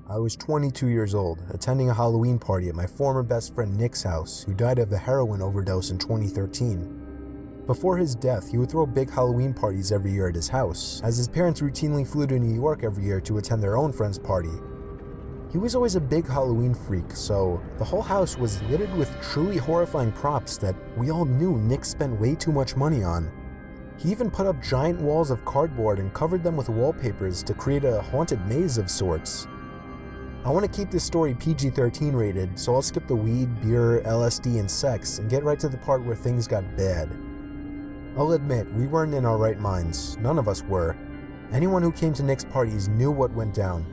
I was 22 years old, attending a Halloween party at my former best friend Nick's house, who died of a heroin overdose in 2013. Before his death, he would throw big Halloween parties every year at his house, as his parents routinely flew to New York every year to attend their own friend's party. He was always a big Halloween freak, so the whole house was littered with truly horrifying props that we all knew Nick spent way too much money on. He even put up giant walls of cardboard and covered them with wallpapers to create a haunted maze of sorts. I want to keep this story PG-13 rated, so I'll skip the weed, beer, LSD, and sex and get right to the part where things got bad. I'll admit, we weren't in our right minds. None of us were. Anyone who came to Nick's parties knew what went down.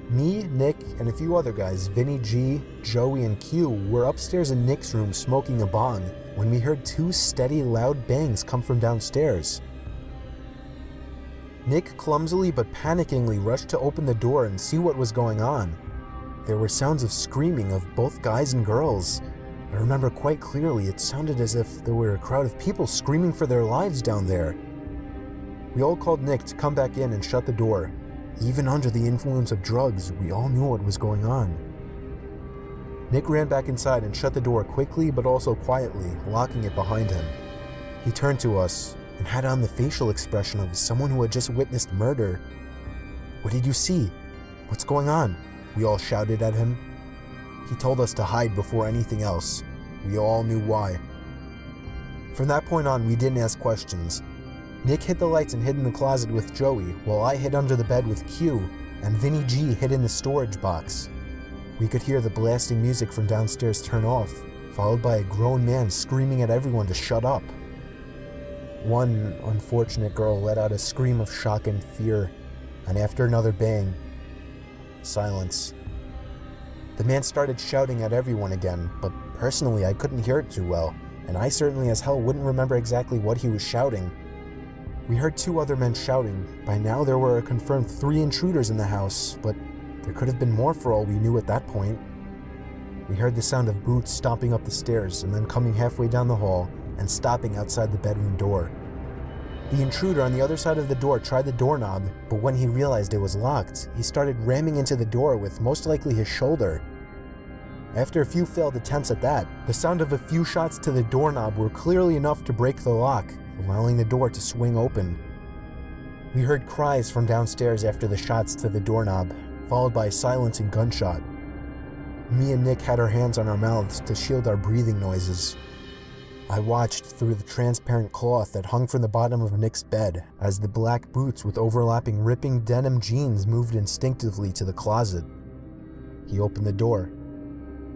Me, Nick, and a few other guys, Vinny G, Joey, and Q, were upstairs in Nick's room smoking a bong when we heard two steady, loud bangs come from downstairs. Nick clumsily but panickingly rushed to open the door and see what was going on. There were sounds of screaming of both guys and girls. I remember quite clearly it sounded as if there were a crowd of people screaming for their lives down there. We all called Nick to come back in and shut the door. Even under the influence of drugs, we all knew what was going on. Nick ran back inside and shut the door quickly but also quietly, locking it behind him. He turned to us and had on the facial expression of someone who had just witnessed murder. "What did you see? What's going on?" we all shouted at him. He told us to hide before anything else. We all knew why. From that point on, we didn't ask questions. Nick hid the lights and hid in the closet with Joey, while I hid under the bed with Q, and Vinny G hid in the storage box. We could hear the blasting music from downstairs turn off, followed by a grown man screaming at everyone to shut up. One unfortunate girl let out a scream of shock and fear, and after another bang, silence. The man started shouting at everyone again, but personally I couldn't hear it too well, and I certainly as hell wouldn't remember exactly what he was shouting. We heard two other men shouting. By now there were a confirmed 3 intruders in the house, but there could have been more for all we knew at that point. We heard the sound of boots stomping up the stairs and then coming halfway down the hall and stopping outside the bedroom door. The intruder on the other side of the door tried the doorknob, but when he realized it was locked, he started ramming into the door with most likely his shoulder. After a few failed attempts at that, the sound of a few shots to the doorknob were clearly enough to break the lock, allowing the door to swing open. We heard cries from downstairs after the shots to the doorknob, followed by a silencing gunshot. Me and Nick had our hands on our mouths to shield our breathing noises. I watched through the transparent cloth that hung from the bottom of Nick's bed as the black boots with overlapping ripping denim jeans moved instinctively to the closet. He opened the door.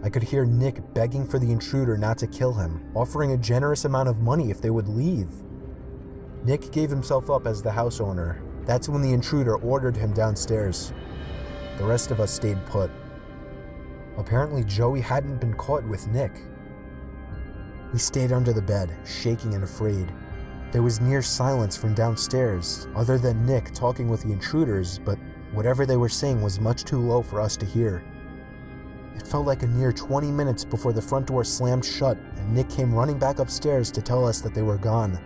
I could hear Nick begging for the intruder not to kill him, offering a generous amount of money if they would leave. Nick gave himself up as the house owner. That's when the intruder ordered him downstairs. The rest of us stayed put. Apparently Joey hadn't been caught with Nick. We stayed under the bed, shaking and afraid. There was near silence from downstairs, other than Nick talking with the intruders, but whatever they were saying was much too low for us to hear. It felt like a near 20 minutes before the front door slammed shut and Nick came running back upstairs to tell us that they were gone.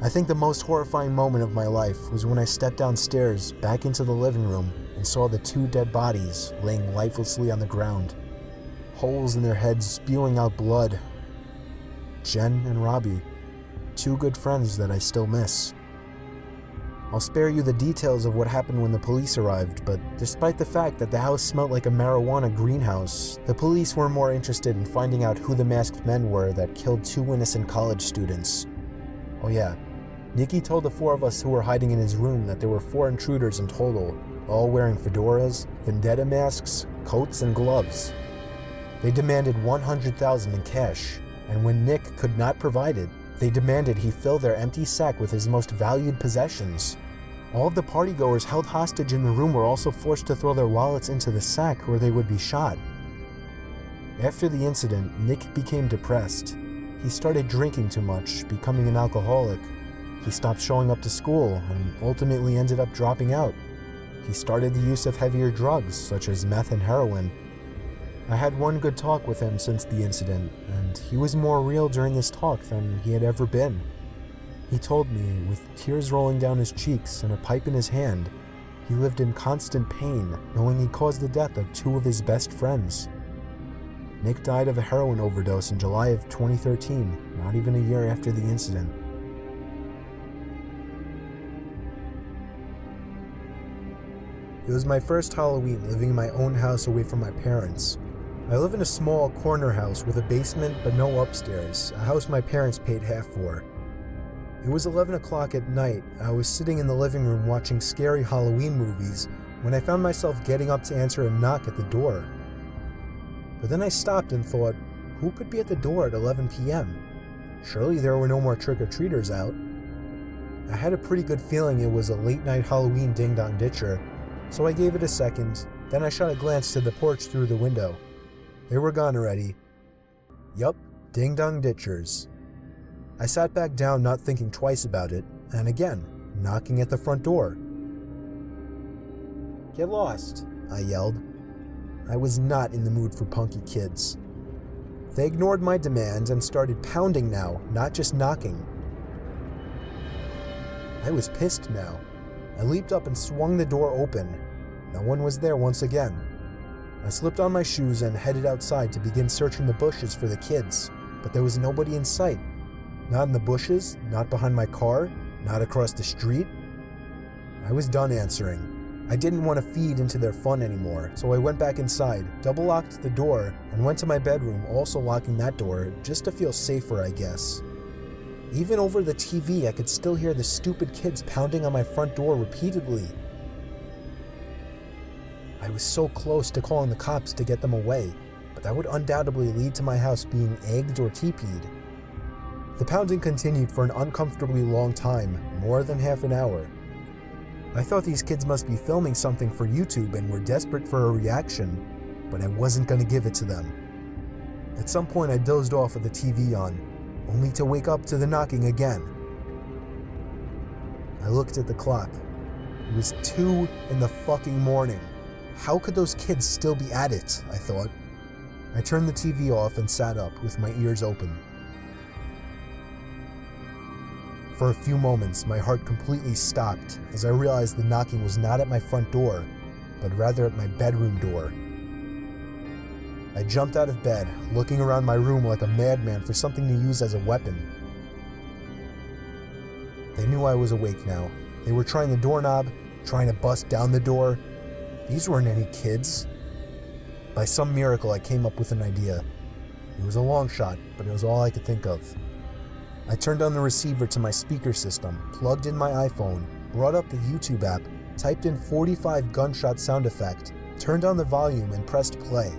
I think the most horrifying moment of my life was when I stepped downstairs back into the living room and saw the 2 dead bodies laying lifelessly on the ground, holes in their heads spewing out blood. Jen and Robbie, 2 good friends that I still miss. I'll spare you the details of what happened when the police arrived, but despite the fact that the house smelled like a marijuana greenhouse, the police were more interested in finding out who the masked men were that killed 2 innocent college students. Oh yeah, Nicky told the 4 of us who were hiding in his room that there were 4 intruders in total, all wearing fedoras, vendetta masks, coats, and gloves. They demanded $100,000 in cash, and when Nick could not provide it, they demanded he fill their empty sack with his most valued possessions. All of the partygoers held hostage in the room were also forced to throw their wallets into the sack or they would be shot. After the incident, Nick became depressed. He started drinking too much, becoming an alcoholic. He stopped showing up to school and ultimately ended up dropping out. He started the use of heavier drugs, such as meth and heroin. I had one good talk with him since the incident, and he was more real during this talk than he had ever been. He told me, with tears rolling down his cheeks and a pipe in his hand, He lived in constant pain, knowing he caused the death of 2 of his best friends. Nick died of a heroin overdose in July of 2013, not even a year after the incident. It was my first Halloween living in my own house away from my parents. I live in a small corner house with a basement but no upstairs, a house my parents paid half for. It was 11 o'clock at night. I was sitting in the living room watching scary Halloween movies when I found myself getting up to answer a knock at the door. But then I stopped and thought, who could be at the door at 11 p.m.? Surely there were no more trick-or-treaters out. I had a pretty good feeling it was a late-night Halloween ding-dong ditcher, so I gave it a second, then I shot a glance to the porch through the window. They were gone already. Yup, ding-dong ditchers. I sat back down, not thinking twice about it, and again, knocking at the front door. "Get lost," I yelled. I was not in the mood for punky kids. They ignored my demands and started pounding now, not just knocking. I was pissed now. I leaped up and swung the door open. No one was there once again. I slipped on my shoes and headed outside to begin searching the bushes for the kids, but there was nobody in sight. Not in the bushes, not behind my car, not across the street. I was done answering. I didn't want to feed into their fun anymore, so I went back inside, double-locked the door, and went to my bedroom, also locking that door, just to feel safer, I guess. Even over the TV, I could still hear the stupid kids pounding on my front door repeatedly. I was so close to calling the cops to get them away, but that would undoubtedly lead to my house being egged or teepeed. The pounding continued for an uncomfortably long time, more than half an hour. I thought these kids must be filming something for YouTube and were desperate for a reaction, but I wasn't going to give it to them. At some point I dozed off with the TV on, only to wake up to the knocking again. I looked at the clock. It was 2 in the fucking morning. How could those kids still be at it, I thought. I turned the TV off and sat up with my ears open. For a few moments, my heart completely stopped as I realized the knocking was not at my front door, but rather at my bedroom door. I jumped out of bed, looking around my room like a madman for something to use as a weapon. They knew I was awake now. They were trying the doorknob, trying to bust down the door. These weren't any kids. By some miracle, I came up with an idea. It was a long shot, but it was all I could think of. I turned on the receiver to my speaker system, plugged in my iPhone, brought up the YouTube app, typed in 45 gunshot sound effect, turned on the volume and pressed play.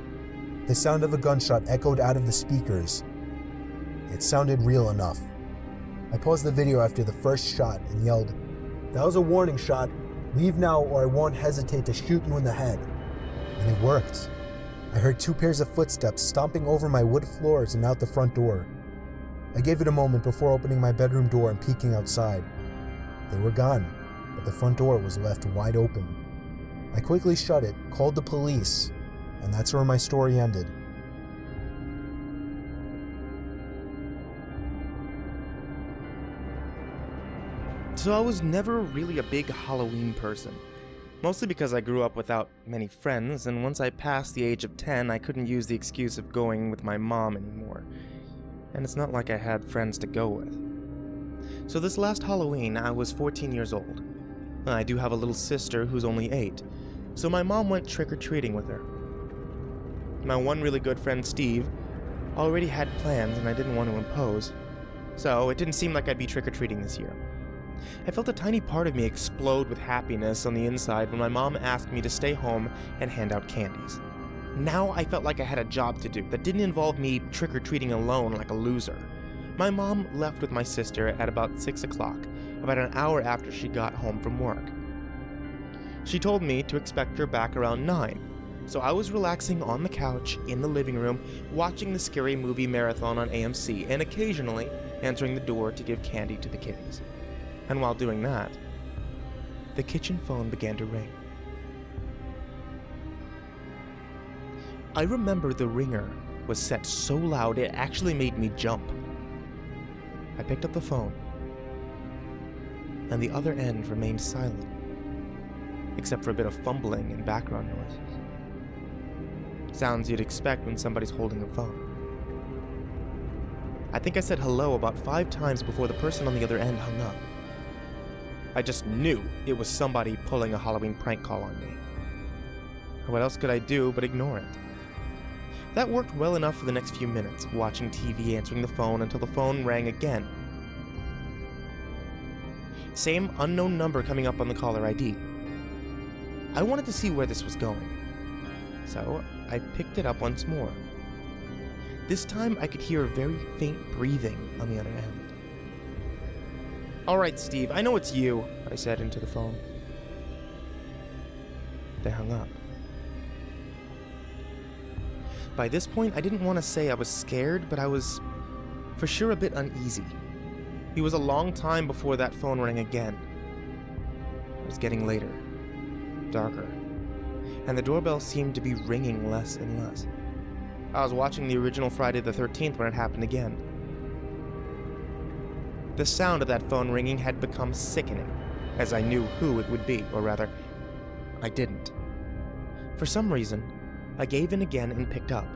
The sound of a gunshot echoed out of the speakers. It sounded real enough. I paused the video after the first shot and yelled, "That was a warning shot. Leave now or I won't hesitate to shoot you in the head." And it worked. I heard 2 pairs of footsteps stomping over my wood floors and out the front door. I gave it a moment before opening my bedroom door and peeking outside. They were gone, but the front door was left wide open. I quickly shut it, called the police, and that's where my story ended. So I was never really a big Halloween person. Mostly because I grew up without many friends, and once I passed the age of 10, I couldn't use the excuse of going with my mom anymore. And it's not like I had friends to go with. So this last Halloween, I was 14 years old. I do have a little sister who's only 8, so my mom went trick-or-treating with her. My one really good friend, Steve, already had plans and I didn't want to impose, so it didn't seem like I'd be trick-or-treating this year. I felt a tiny part of me explode with happiness on the inside when my mom asked me to stay home and hand out candies. Now I felt like I had a job to do that didn't involve me trick-or-treating alone like a loser. My mom left with my sister at about 6 o'clock, about an hour after she got home from work. She told me to expect her back around 9, so I was relaxing on the couch in the living room, watching the scary movie marathon on AMC and occasionally answering the door to give candy to the kiddies. And while doing that, the kitchen phone began to ring. I remember the ringer was set so loud it actually made me jump. I picked up the phone, and the other end remained silent. except for a bit of fumbling and background noises. Sounds you'd expect when somebody's holding a phone. I think I said hello about 5 times before the person on the other end hung up. I just knew it was somebody pulling a Halloween prank call on me. What else could I do but ignore it? That worked well enough for the next few minutes, watching TV, answering the phone until the phone rang again. Same unknown number coming up on the caller ID. I wanted to see where this was going, so I picked it up once more. This time I could hear a very faint breathing on the other end. "Alright, Steve, I know it's you," I said into the phone. They hung up. By this point, I didn't want to say I was scared, but I was for sure a bit uneasy. It was a long time before that phone rang again. It was getting later, darker, and the doorbell seemed to be ringing less and less. I was watching the original Friday the 13th when it happened again. The sound of that phone ringing had become sickening, as I knew who it would be, or rather, I didn't. For some reason, I gave in again and picked up.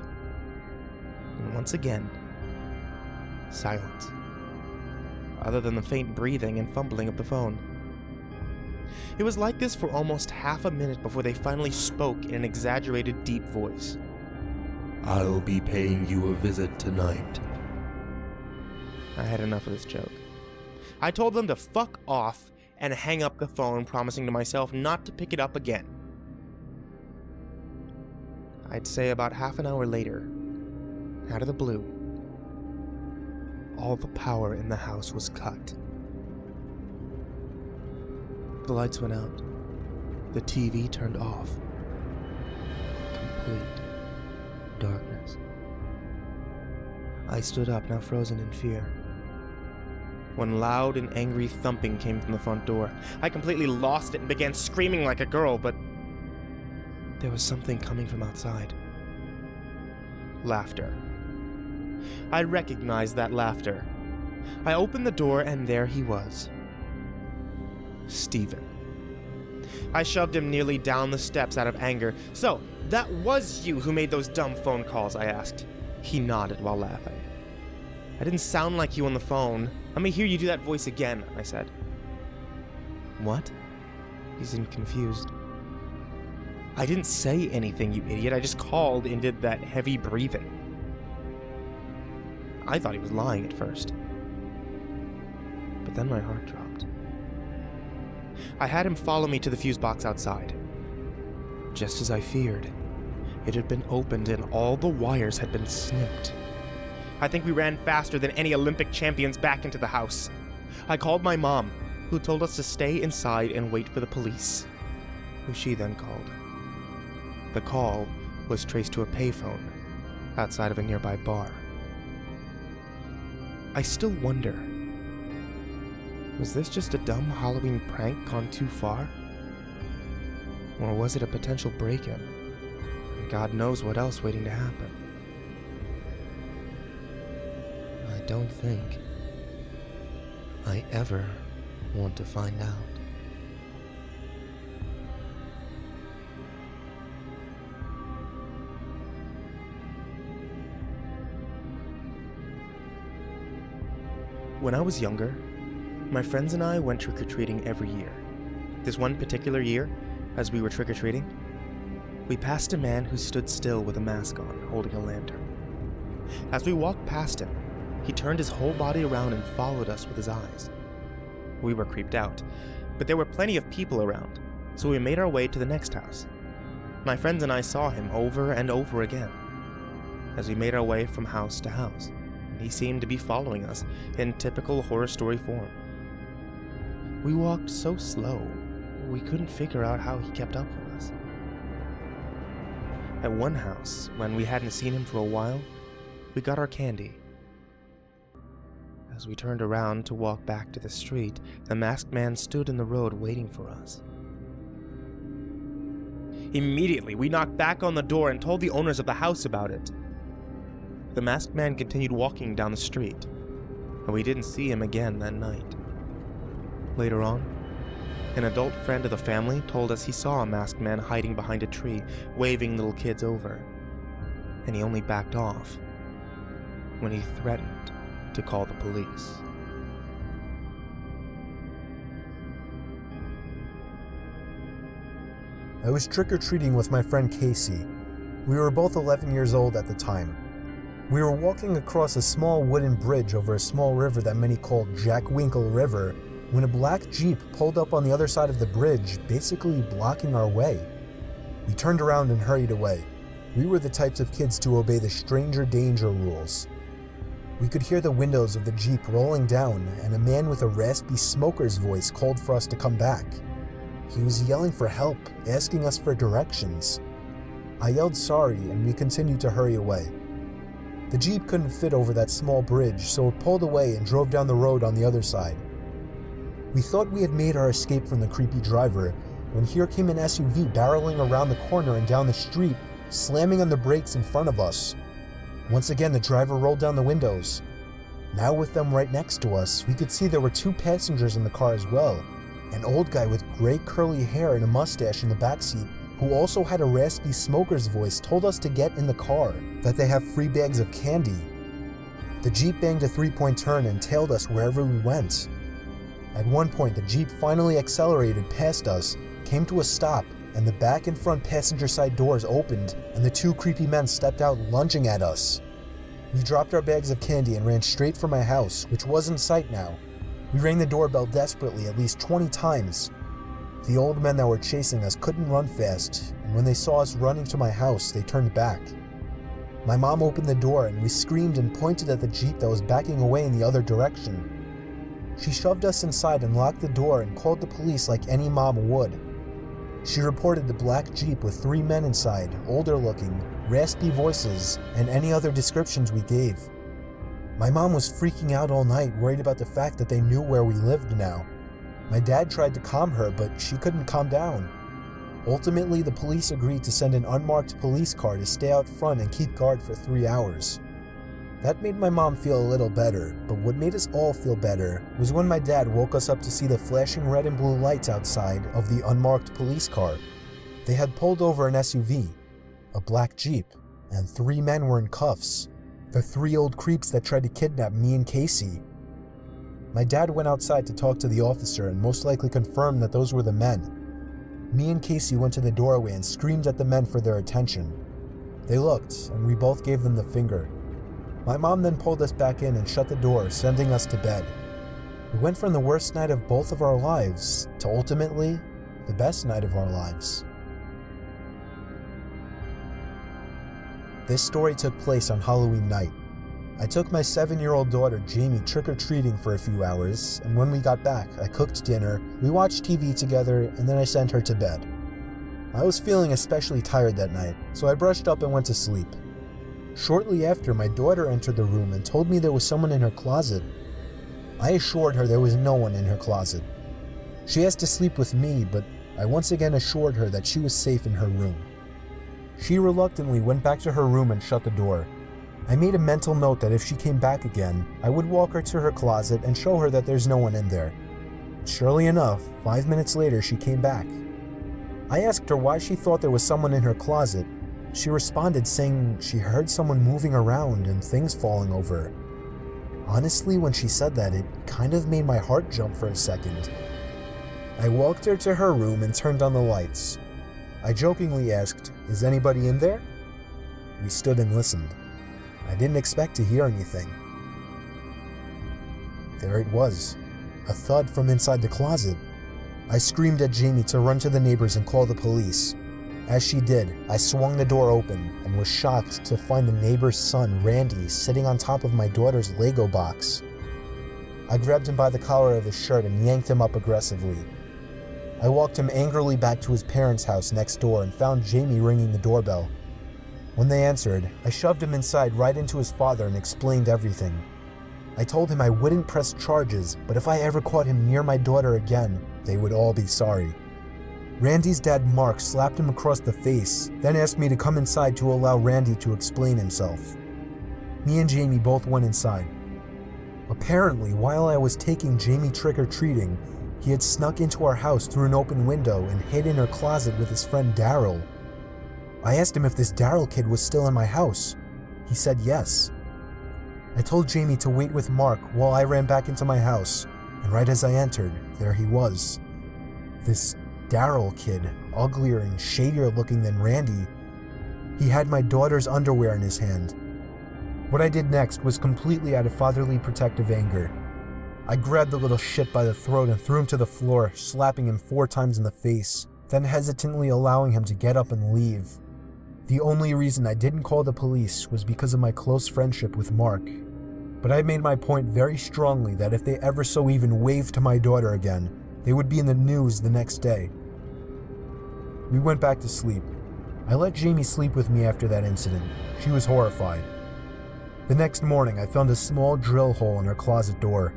And once again, silence. Other than the faint breathing and fumbling of the phone. It was like this for almost half a minute before they finally spoke in an exaggerated deep voice. "I'll be paying you a visit tonight." I had enough of this joke. I told them to fuck off and hang up the phone, promising to myself not to pick it up again. I'd say about half an hour later, out of the blue, all the power in the house was cut. The lights went out. The TV turned off. Complete darkness. I stood up, now frozen in fear, when loud and angry thumping came from the front door. I completely lost it and began screaming like a girl, but there was something coming from outside. Laughter. I recognized that laughter. I opened the door and there he was. Steven. I shoved him nearly down the steps out of anger. "So, that was you who made those dumb phone calls?" I asked. He nodded while laughing. "I didn't sound like you on the phone. Let me hear you do that voice again," I said. "What?" He seemed confused. "I didn't say anything, you idiot. I just called and did that heavy breathing." I thought he was lying at first. But then my heart dropped. I had him follow me to the fuse box outside. Just as I feared, it had been opened and all the wires had been snipped. I think we ran faster than any Olympic champions back into the house. I called my mom, who told us to stay inside and wait for the police, who she then called. The call was traced to a payphone outside of a nearby bar. I still wonder, was this just a dumb Halloween prank gone too far? Or was it a potential break-in? And God knows what else waiting to happen. I don't think I ever want to find out. When I was younger, my friends and I went trick-or-treating every year. This one particular year, as we were trick-or-treating, we passed a man who stood still with a mask on, holding a lantern. As we walked past him, he turned his whole body around and followed us with his eyes. We were creeped out, but there were plenty of people around, so we made our way to the next house. My friends and I saw him over and over again, as we made our way from house to house. He seemed to be following us in typical horror story form. We walked so slow, we couldn't figure out how he kept up with us. At one house, when we hadn't seen him for a while, we got our candy. As we turned around to walk back to the street, the masked man stood in the road waiting for us. Immediately, we knocked back on the door and told the owners of the house about it. The masked man continued walking down the street, and we didn't see him again that night. Later on, An adult friend of the family told us he saw a masked man hiding behind a tree, waving little kids over. And he only backed off when he threatened to call the police. I was trick-or-treating with my friend Casey. We were both 11 years old at the time. We were walking across a small wooden bridge over a small river that many called Jack Winkle River when a black Jeep pulled up on the other side of the bridge, basically blocking our way. We turned around and hurried away. We were the types of kids to obey the stranger danger rules. We could hear the windows of the Jeep rolling down, and a man with a raspy smoker's voice called for us to come back. He was yelling for help, asking us for directions. I yelled sorry, and we continued to hurry away. The Jeep couldn't fit over that small bridge, so it pulled away and drove down the road on the other side. We thought we had made our escape from the creepy driver, when here came an SUV barreling around the corner and down the street, slamming on the brakes in front of us. Once again, the driver rolled down the windows. Now with them right next to us, we could see there were 2 passengers in the car as well. An old guy with gray curly hair and a mustache in the backseat, who also had a raspy smoker's voice, told us to get in the car, that they have free bags of candy. The Jeep banged a 3-point turn and tailed us wherever we went. At one point, the Jeep finally accelerated past us, came to a stop, and the back and front passenger side doors opened, and the 2 creepy men stepped out lunging at us. We dropped our bags of candy and ran straight for my house, which was in sight now. We rang the doorbell desperately at least 20 times. The old men that were chasing us couldn't run fast, and when they saw us running to my house, they turned back. My mom opened the door and we screamed and pointed at the Jeep that was backing away in the other direction. She shoved us inside and locked the door and called the police like any mom would. She reported the black Jeep with 3 men inside, older looking, raspy voices, and any other descriptions we gave. My mom was freaking out all night, worried about the fact that they knew where we lived now. My dad tried to calm her, but she couldn't calm down. Ultimately, the police agreed to send an unmarked police car to stay out front and keep guard for 3 hours. That made my mom feel a little better, but what made us all feel better was when my dad woke us up to see the flashing red and blue lights outside of the unmarked police car. They had pulled over an SUV, a black Jeep, and 3 men were in cuffs. The 3 old creeps that tried to kidnap me and Casey. My dad went outside to talk to the officer and most likely confirmed that those were the men. Me and Casey went to the doorway and screamed at the men for their attention. They looked, and we both gave them the finger. My mom then pulled us back in and shut the door, sending us to bed. We went from the worst night of both of our lives to ultimately the best night of our lives. This story took place on Halloween night. I took my 7-year-old daughter Jamie trick-or-treating for a few hours, and when we got back, I cooked dinner, we watched TV together, and then I sent her to bed. I was feeling especially tired that night, so I brushed up and went to sleep. Shortly after, my daughter entered the room and told me there was someone in her closet. I assured her there was no one in her closet. She asked to sleep with me, but I once again assured her that she was safe in her room. She reluctantly went back to her room and shut the door. I made a mental note that if she came back again, I would walk her to her closet and show her that there's no one in there. Surely enough, 5 minutes later she came back. I asked her why she thought there was someone in her closet. She responded saying she heard someone moving around and things falling over. Honestly, when she said that, it kind of made my heart jump for a second. I walked her to her room and turned on the lights. I jokingly asked, "Is anybody in there?" We stood and listened. I didn't expect to hear anything. There it was, a thud from inside the closet. I screamed at Jamie to run to the neighbors and call the police. As she did, I swung the door open and was shocked to find the neighbor's son, Randy, sitting on top of my daughter's Lego box. I grabbed him by the collar of his shirt and yanked him up aggressively. I walked him angrily back to his parents' house next door and found Jamie ringing the doorbell. When they answered, I shoved him inside right into his father and explained everything. I told him I wouldn't press charges, but if I ever caught him near my daughter again, they would all be sorry. Randy's dad, Mark, slapped him across the face, then asked me to come inside to allow Randy to explain himself. Me and Jamie both went inside. Apparently, while I was taking Jamie trick-or-treating, He had snuck into our house through an open window and hid in her closet with his friend Daryl. I asked him if this Daryl kid was still in my house. He said yes. I told Jamie to wait with Mark while I ran back into my house, and right as I entered, there he was. This Daryl kid, uglier and shadier looking than Randy. He had my daughter's underwear in his hand. What I did next was completely out of fatherly protective anger. I grabbed the little shit by the throat and threw him to the floor, slapping him 4 times in the face, then hesitantly allowing him to get up and leave. The only reason I didn't call the police was because of my close friendship with Mark. But I made my point very strongly that if they ever so even waved to my daughter again, they would be in the news the next day. We went back to sleep. I let Jamie sleep with me after that incident. She was horrified. The next morning, I found a small drill hole in her closet door.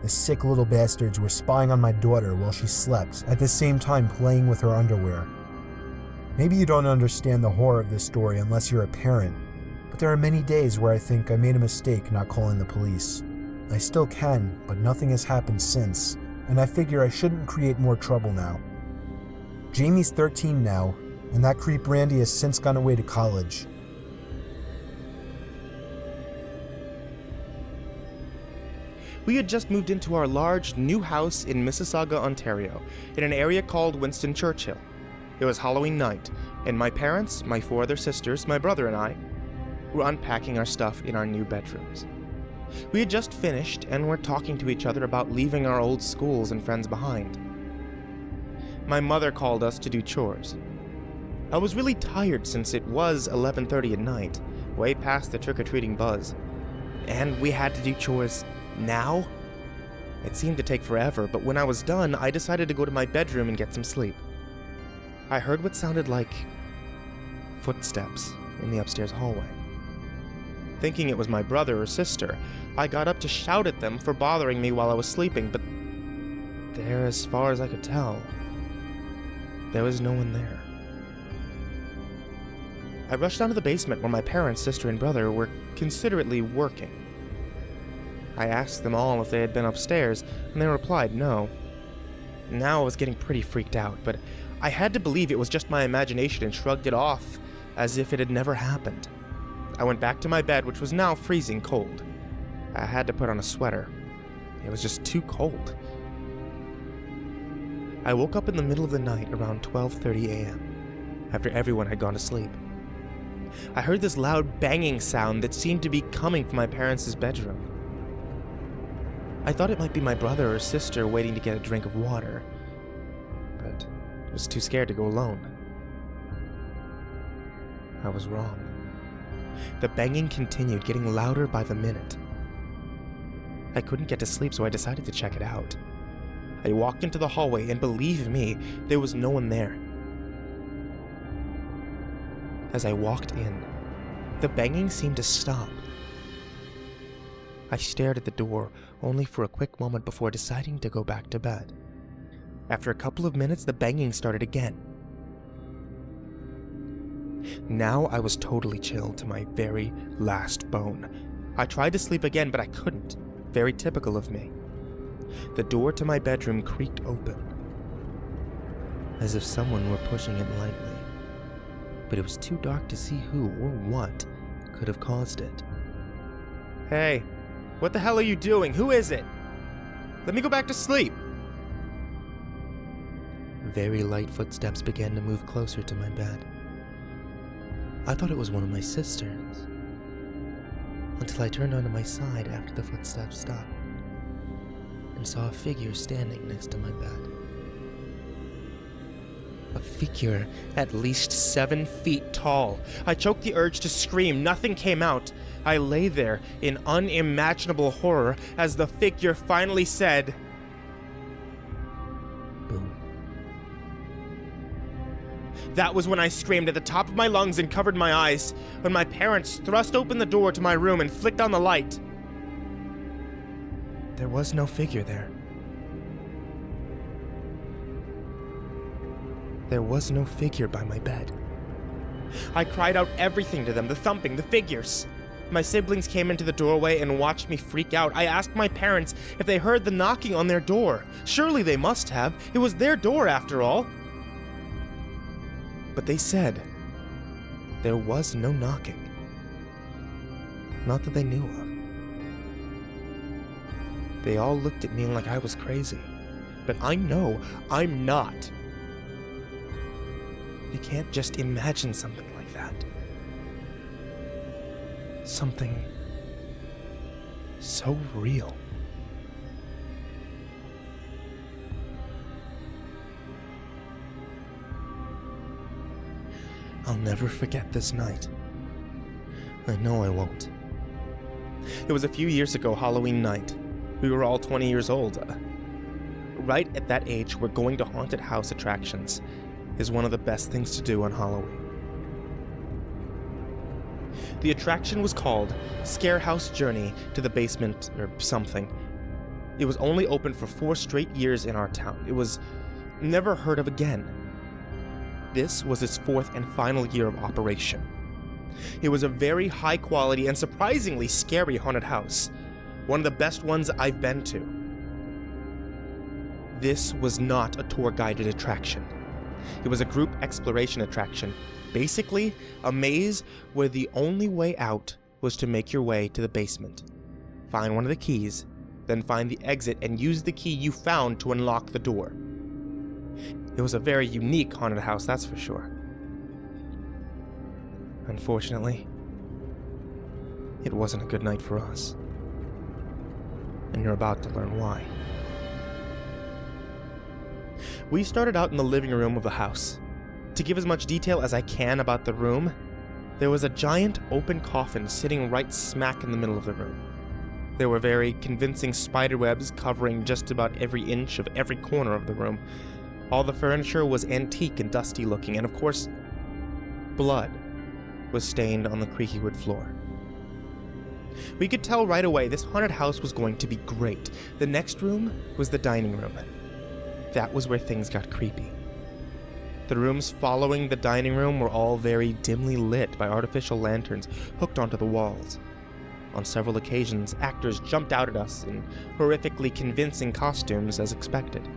The sick little bastards were spying on my daughter while she slept, at the same time playing with her underwear. Maybe you don't understand the horror of this story unless you're a parent, but there are many days where I think I made a mistake not calling the police. I still can, but nothing has happened since, and I figure I shouldn't create more trouble now. Jamie's 13 now, and that creep Randy has since gone away to college. We had just moved into our large, new house in Mississauga, Ontario, in an area called Winston Churchill. It was Halloween night, and my parents, my 4 other sisters, my brother and I were unpacking our stuff in our new bedrooms. We had just finished and were talking to each other about leaving our old schools and friends behind. My mother called us to do chores. I was really tired since it was 11:30 at night, way past the trick-or-treating buzz, and we had to do chores now? It seemed to take forever, but when I was done, I decided to go to my bedroom and get some sleep. I heard what sounded like footsteps in the upstairs hallway. Thinking it was my brother or sister, I got up to shout at them for bothering me while I was sleeping, but there, as far as I could tell, there was no one there. I rushed down to the basement where my parents, sister, and brother were considerately working. I asked them all if they had been upstairs, and they replied no. Now I was getting pretty freaked out, but I had to believe it was just my imagination and shrugged it off as if it had never happened. I went back to my bed, which was now freezing cold. I had to put on a sweater. It was just too cold. I woke up in the middle of the night around 12:30 a.m., after everyone had gone to sleep. I heard this loud banging sound that seemed to be coming from my parents' bedroom. I thought it might be my brother or sister waiting to get a drink of water, but I was too scared to go alone. I was wrong. The banging continued, getting louder by the minute. I couldn't get to sleep, so I decided to check it out. I walked into the hallway, and believe me, there was no one there. As I walked in, the banging seemed to stop. I stared at the door, only for a quick moment before deciding to go back to bed. After a couple of minutes, the banging started again. Now I was totally chilled to my very last bone. I tried to sleep again, but I couldn't. Very typical of me. The door to my bedroom creaked open, as if someone were pushing it lightly. But it was too dark to see who or what could have caused it. Hey, what the hell are you doing? Who is it? Let me go back to sleep. Very light footsteps began to move closer to my bed. I thought it was one of my sisters, until I turned onto my side after the footsteps stopped and saw a figure standing next to my bed. A figure at least 7 feet tall. I choked the urge to scream. Nothing came out. I lay there in unimaginable horror as the figure finally said, "Boom." That was when I screamed at the top of my lungs and covered my eyes, when my parents thrust open the door to my room and flicked on the light. There was no figure there. There was no figure by my bed. I cried out everything to them, the thumping, the figures. My siblings came into the doorway and watched me freak out. I asked my parents if they heard the knocking on their door. Surely they must have. It was their door after all. But they said there was no knocking. Not that they knew of. They all looked at me like I was crazy. But I know I'm not. You can't just imagine something like that. Something so real. I'll never forget this night. I know I won't. It was a few years ago, Halloween night. We were all 20 years old. Right at that age, where going to haunted house attractions is one of the best things to do on Halloween. The attraction was called Scarehouse Journey to the Basement or something. It was only open for 4 straight years in our town. It was never heard of again. This was its 4th and final year of operation. It was a very high quality and surprisingly scary haunted house. One of the best ones I've been to. This was not a tour-guided attraction. It was a group exploration attraction. Basically, a maze where the only way out was to make your way to the basement. Find one of the keys, then find the exit and use the key you found to unlock the door. It was a very unique haunted house, that's for sure. Unfortunately, it wasn't a good night for us. And you're about to learn why. We started out in the living room of the house. To give as much detail as I can about the room, there was a giant open coffin sitting right smack in the middle of the room. There were very convincing spiderwebs covering just about every inch of every corner of the room. All the furniture was antique and dusty looking, and of course, blood was stained on the creaky wood floor. We could tell right away this haunted house was going to be great. The next room was the dining room. That was where things got creepy. The rooms following the dining room were all very dimly lit by artificial lanterns hooked onto the walls. On several occasions, actors jumped out at us in horrifically convincing costumes as expected.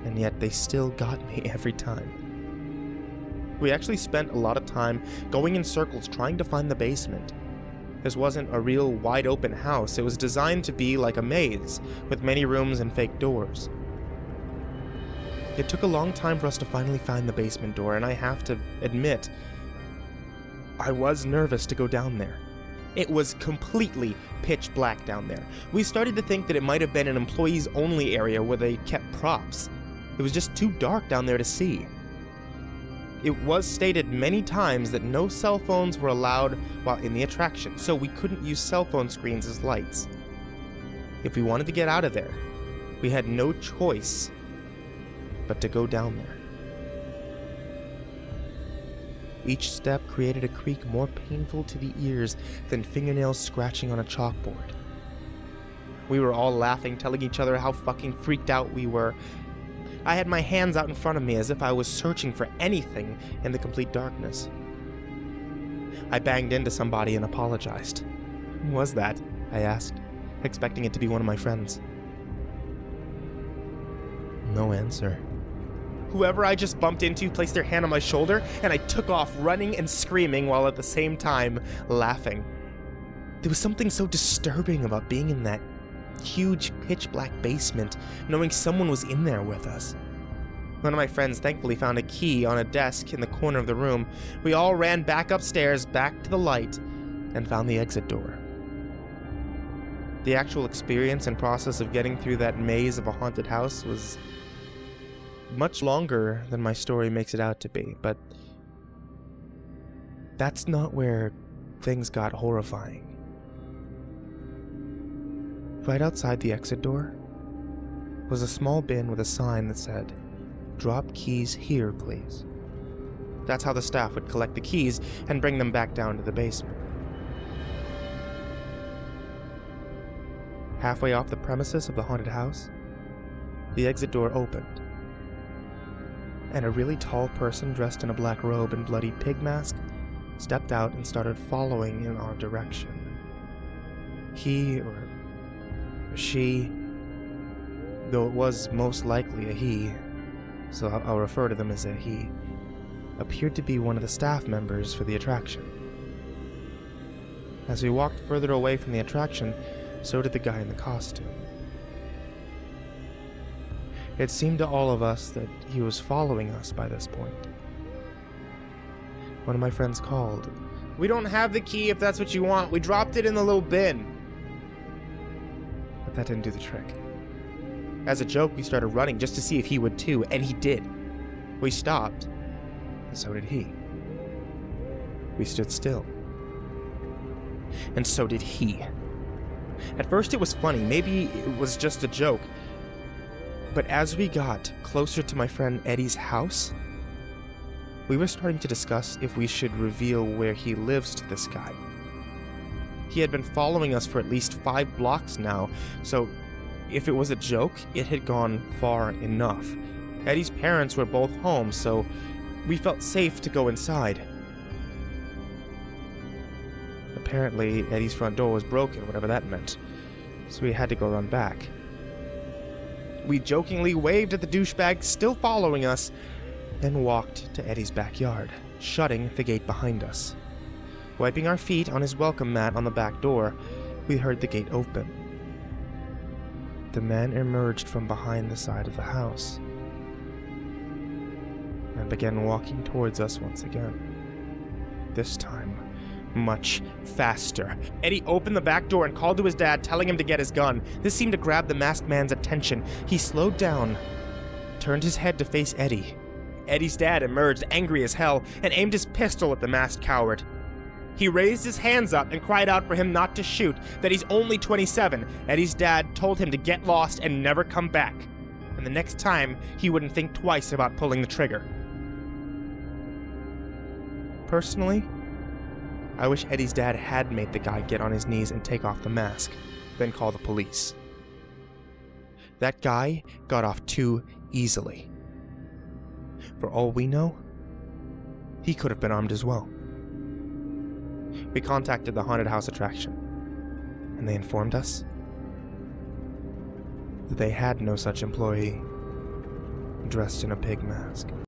And yet they still got me every time. We actually spent a lot of time going in circles trying to find the basement. This wasn't a real wide open house. It was designed to be like a maze, with many rooms and fake doors. It took a long time for us to finally find the basement door, and I have to admit, I was nervous to go down there. It was completely pitch black down there. We started to think that it might have been an employees-only area where they kept props. It was just too dark down there to see. It was stated many times that no cell phones were allowed while in the attraction, so we couldn't use cell phone screens as lights. If we wanted to get out of there, we had no choice but to go down there. Each step created a creak more painful to the ears than fingernails scratching on a chalkboard. We were all laughing, telling each other how fucking freaked out we were. I had my hands out in front of me as if I was searching for anything in the complete darkness. I banged into somebody and apologized. Who was that? I asked, expecting it to be one of my friends. No answer. Whoever I just bumped into placed their hand on my shoulder, and I took off running and screaming while at the same time laughing. There was something so disturbing about being in that huge pitch-black basement, knowing someone was in there with us. One of my friends thankfully found a key on a desk in the corner of the room. We all ran back upstairs, back to the light, and found the exit door. The actual experience and process of getting through that maze of a haunted house was much longer than my story makes it out to be, but that's not where things got horrifying. Right outside the exit door was a small bin with a sign that said, "Drop keys here, please." That's how the staff would collect the keys and bring them back down to the basement. Halfway off the premises of the haunted house, the exit door opened, and a really tall person dressed in a black robe and bloody pig mask stepped out and started following in our direction. He, or she, though it was most likely a he, so I'll refer to them as a he, appeared to be one of the staff members for the attraction. As we walked further away from the attraction, so did the guy in the costume. It seemed to all of us that he was following us by this point. One of my friends called. "We don't have the key if that's what you want. We dropped it in the little bin." But that didn't do the trick. As a joke, we started running just to see if he would too, and he did. We stopped, and so did he. We stood still, and so did he. At first it was funny, maybe it was just a joke, but as we got closer to my friend Eddie's house, we were starting to discuss if we should reveal where he lives to this guy. He had been following us for at least 5 blocks now, so if it was a joke, it had gone far enough. Eddie's parents were both home, so we felt safe to go inside. Apparently, Eddie's front door was broken, whatever that meant, so we had to go run back. We jokingly waved at the douchebag still following us, then walked to Eddie's backyard, shutting the gate behind us. Wiping our feet on his welcome mat on the back door, we heard the gate open. The man emerged from behind the side of the house and began walking towards us once again. This time, much faster. Eddie opened the back door and called to his dad, telling him to get his gun. This seemed to grab the masked man's attention. He slowed down, turned his head to face Eddie. Eddie's dad emerged, angry as hell, and aimed his pistol at the masked coward. He raised his hands up and cried out for him not to shoot, that he's only 27. Eddie's dad told him to get lost and never come back, and the next time he wouldn't think twice about pulling the trigger. Personally, I wish Eddie's dad had made the guy get on his knees and take off the mask, then call the police. That guy got off too easily. For all we know, he could have been armed as well. We contacted the haunted house attraction, and they informed us that they had no such employee dressed in a pig mask.